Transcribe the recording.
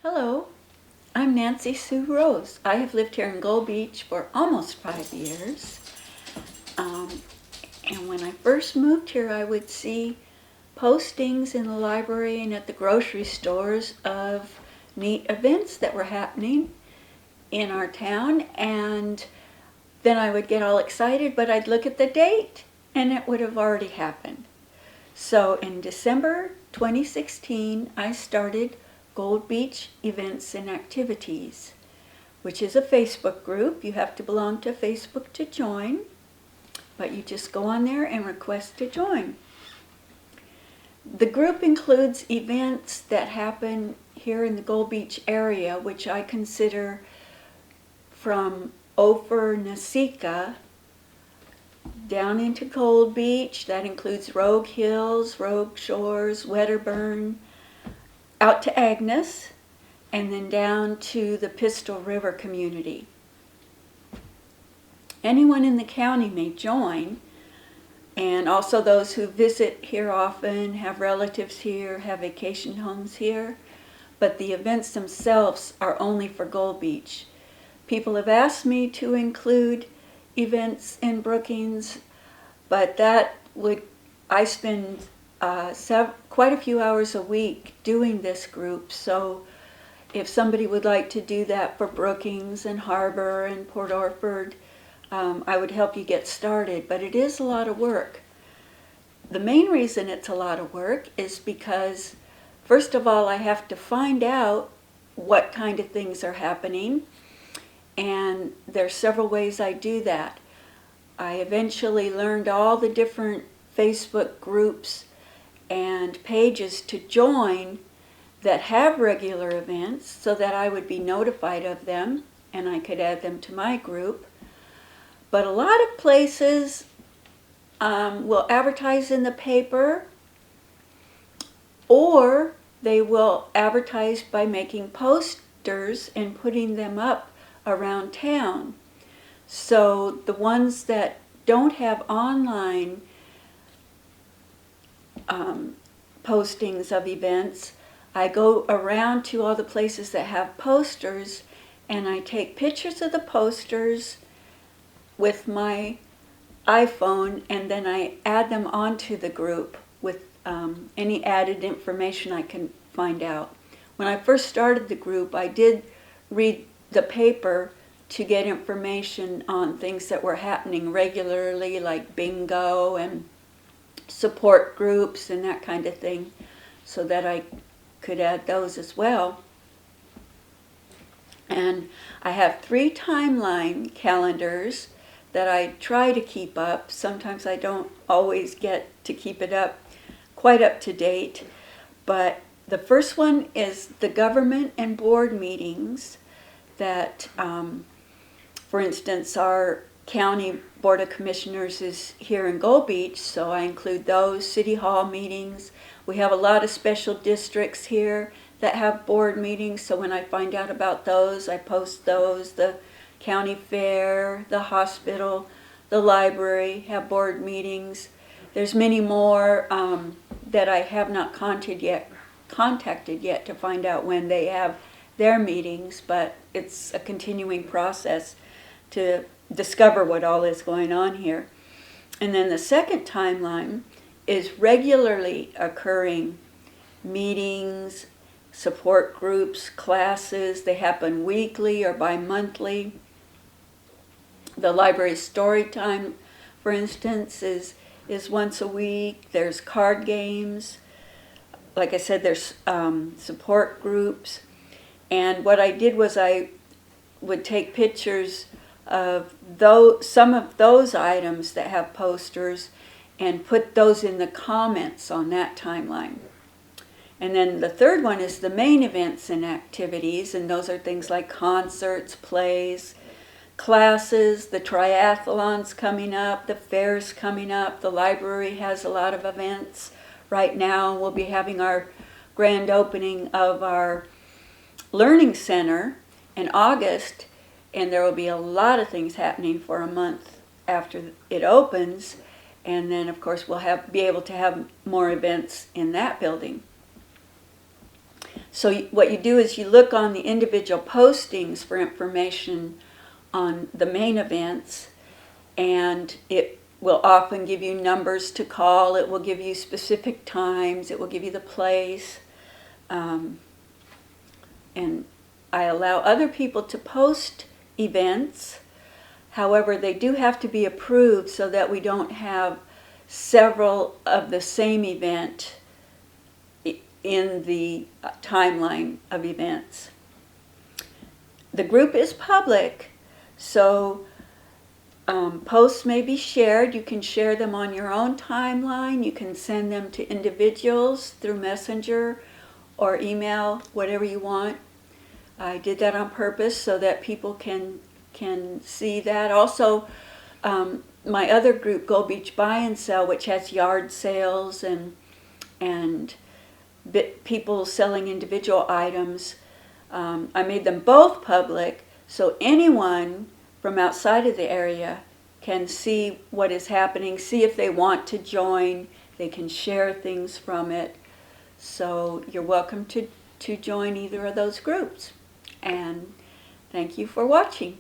Hello, I'm Nancy Sue Rose. I have lived here in Gold Beach for almost 5 years. And when I first moved here, I would see postings in the library and at the grocery stores of neat events that were happening in our town. And then I would get all excited, but I'd look at the date and it would have already happened. So in December 2016, I started Gold Beach Events and Activities, which is a Facebook group. You have to belong to Facebook to join, but you just go on there and request to join. The group includes events that happen here in the Gold Beach area, which I consider from Ophir-Nacika down into Gold Beach. That includes Rogue Hills, Rogue Shores, Wedderburn, out to Agnes, and then down to the Pistol River community. Anyone in the county may join, and also those who visit here often, have relatives here, have vacation homes here, but the events themselves are only for Gold Beach. People have asked me to include events in Brookings, but I spend quite a few hours a week doing this group, so if somebody would like to do that for Brookings and Harbor and Port Orford, I would help you get started, but it is a lot of work. The main reason it's a lot of work is because, first of all, I have to find out what kind of things are happening, and there's several ways I do that. I eventually learned all the different Facebook groups and pages to join that have regular events so that I would be notified of them and I could add them to my group. But a lot of places will advertise in the paper, or they will advertise by making posters and putting them up around town. So the ones that don't have online postings of events, I go around to all the places that have posters and I take pictures of the posters with my iPhone, and then I add them onto the group with any added information I can find out. When I first started the group, I did read the paper to get information on things that were happening regularly, like bingo and support groups and that kind of thing, so that I could add those as well. And I have 3 timeline calendars that I try to keep up. Sometimes I don't always get to keep it up quite up to date, but the first one is the government and board meetings that, for instance, our County Board of Commissioners is here in Gold Beach, so I include those, City Hall meetings. We have a lot of special districts here that have board meetings, so when I find out about those, I post those. The county fair, the hospital, the library have board meetings. There's many more that I have not contacted yet to find out when they have their meetings, but it's a continuing process to discover what all is going on here. And then the second timeline is regularly occurring meetings, support groups, classes. They happen weekly or bi-monthly. The library story time, for instance, is once a week. There's card games. Like I said, there's support groups. And what I did was I would take pictures of some of those items that have posters and put those in the comments on that timeline. And then the third one is the main events and activities, and those are things like concerts, plays, classes, the triathlons coming up, the fairs coming up. The library has a lot of events. Right now we'll be having our grand opening of our learning center in August, and there will be a lot of things happening for a month after it opens, and then of course we'll be able to have more events in that building. So what you do is you look on the individual postings for information on the main events, and it will often give you numbers to call. It will give you specific times. It will give you the place. And I allow other people to post events. However, they do have to be approved so that we don't have several of the same event in the timeline of events. The group is public, so posts may be shared. You can share them on your own timeline. You can send them to individuals through Messenger or email, whatever you want. I did that on purpose so that people can see that. Also, my other group, Gold Beach Buy and Sell, which has yard sales and people selling individual items, I made them both public so anyone from outside of the area can see what is happening, see if they want to join. They can share things from it. So you're welcome to join either of those groups. And thank you for watching.